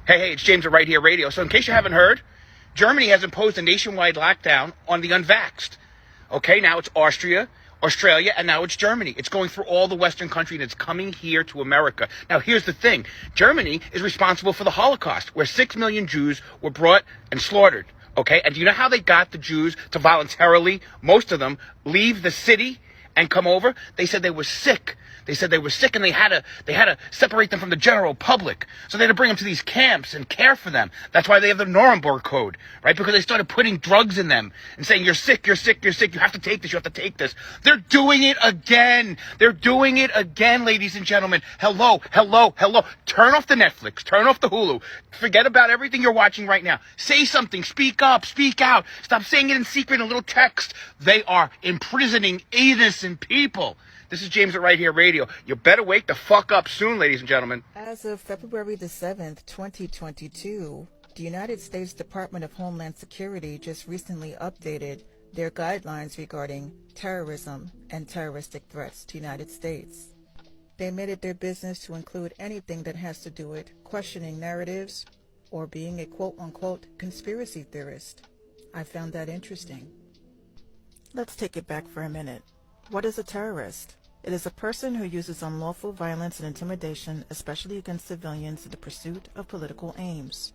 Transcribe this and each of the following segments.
Hey, it's James at Right Here Radio. So in case you haven't heard, Germany has imposed a nationwide lockdown on the unvaxxed. Okay, now it's Austria, Australia, and now it's Germany. It's going through all the Western countries, and it's coming here to America. Now, here's the thing. Germany is responsible for the Holocaust, where 6 million Jews were brought and slaughtered. Okay, and do you know how they got the Jews to voluntarily, most of them, leave the city and come over? They said they were sick. They said they were sick, and they had to separate them from the general public. So they had to bring them to these camps and care for them. That's why they have the Nuremberg Code, right? Because they started putting drugs in them and saying, you're sick, you're sick, you're sick. You have to take this, you have to take this. They're doing it again. They're doing it again, ladies and gentlemen. Hello, hello, hello. Turn off the Netflix. Turn off the Hulu. Forget about everything you're watching right now. Say something. Speak up. Speak out. Stop saying it in secret in a little text. They are imprisoning innocent people. This is James at Right Here Radio. You better wake the fuck up soon, ladies and gentlemen. As of February the 7th, 2022, the United States Department of Homeland Security just recently updated their guidelines regarding terrorism and terroristic threats to the United States. They made it their business to include anything that has to do with questioning narratives or being a quote-unquote conspiracy theorist. I found that interesting. Let's take it back for a minute. What is a terrorist? It is a person who uses unlawful violence and intimidation, especially against civilians, in the pursuit of political aims.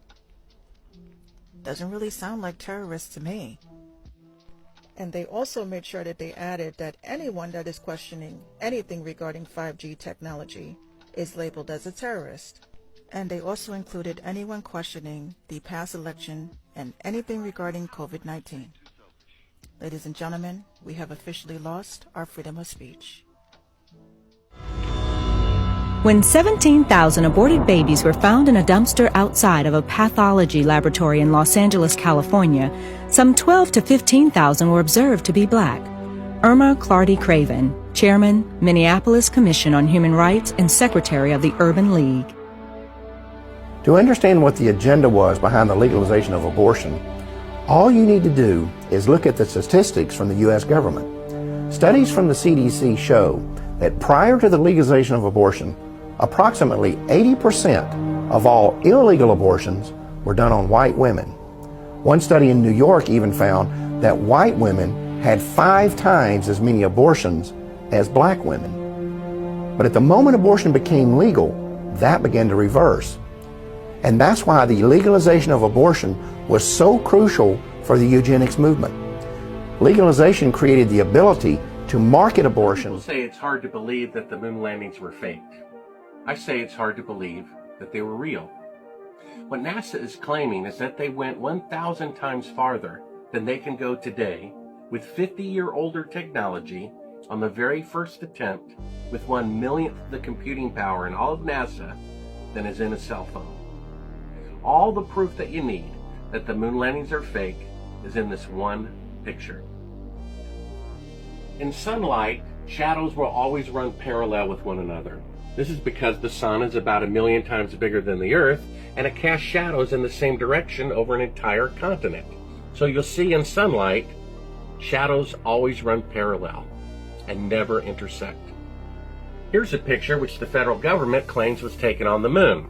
Doesn't really sound like terrorists to me. And they also made sure that they added that anyone that is questioning anything regarding 5G technology is labeled as a terrorist. And they also included anyone questioning the past election and anything regarding COVID-19. Ladies and gentlemen, we have officially lost our freedom of speech. When 17,000 aborted babies were found in a dumpster outside of a pathology laboratory in Los Angeles, California, some 12 to 15,000 were observed to be black. Irma Clardy Craven, Chairman, Minneapolis Commission on Human Rights and Secretary of the Urban League. To understand what the agenda was behind the legalization of abortion, all you need to do is look at the statistics from the U.S. government. Studies from the CDC show that prior to the legalization of abortion, approximately 80% of all illegal abortions were done on white women. One study in New York even found that white women had 5 times as many abortions as black women. But at the moment abortion became legal, that began to reverse. And that's why the legalization of abortion was so crucial for the eugenics movement. Legalization created the ability to market abortion. People say it's hard to believe that the moon landings were faked. I say it's hard to believe that they were real. What NASA is claiming is that they went 1,000 times farther than they can go today with 50-year-older technology on the very first attempt with 1/millionth the computing power in all of NASA than is in a cell phone. All the proof that you need that the moon landings are fake is in this one picture. In sunlight, shadows will always run parallel with one another. This is because the sun is about 1,000,000 times bigger than the Earth, and it casts shadows in the same direction over an entire continent. So you'll see in sunlight, shadows always run parallel and never intersect. Here's a picture which the federal government claims was taken on the moon.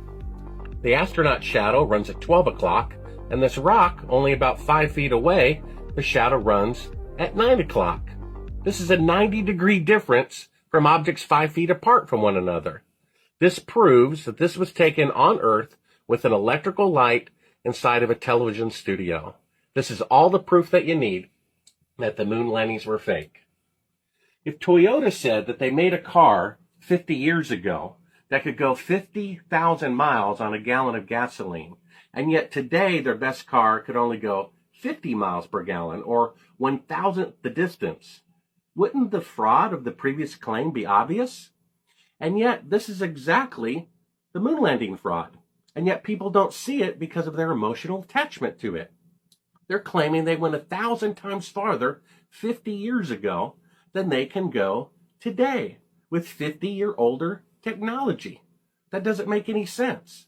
The astronaut shadow runs at 12 o'clock, and this rock, only about 5 feet away, the shadow runs at 9 o'clock. This is a 90-degree difference from objects 5 feet apart from one another. This proves that this was taken on Earth with an electrical light inside of a television studio. This is all the proof that you need that the moon landings were fake. If Toyota said that they made a car 50 years ago that could go 50,000 miles on a gallon of gasoline, and yet today their best car could only go 50 miles per gallon, or 1,000th the distance, wouldn't the fraud of the previous claim be obvious? And yet this is exactly the moon landing fraud, and yet people don't see it because of their emotional attachment to it. They're claiming they went 1,000 times farther 50 years ago than they can go today with 50-year-older technology. That doesn't make any sense.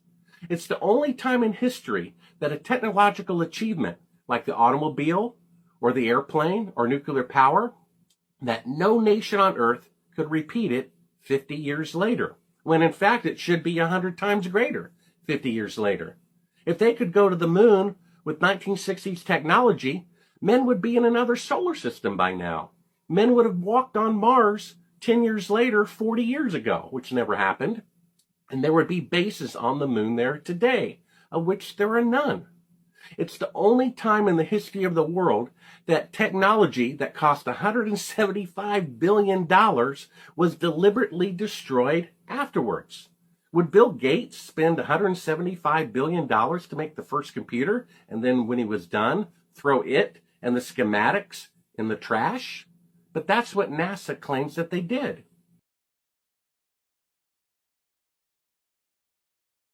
It's the only time in history that a technological achievement like the automobile or the airplane or nuclear power, that no nation on earth could repeat it 50 years later, when in fact it should be 100 times greater 50 years later. If they could go to the moon with 1960s technology, men would be in another solar system by now. Men would have walked on Mars 10 years later, 40 years ago, which never happened. And there would be bases on the moon there today, of which there are none. It's the only time in the history of the world that technology that cost $175 billion was deliberately destroyed afterwards. Would Bill Gates spend $175 billion to make the first computer and then when he was done, throw it and the schematics in the trash? But that's what NASA claims that they did.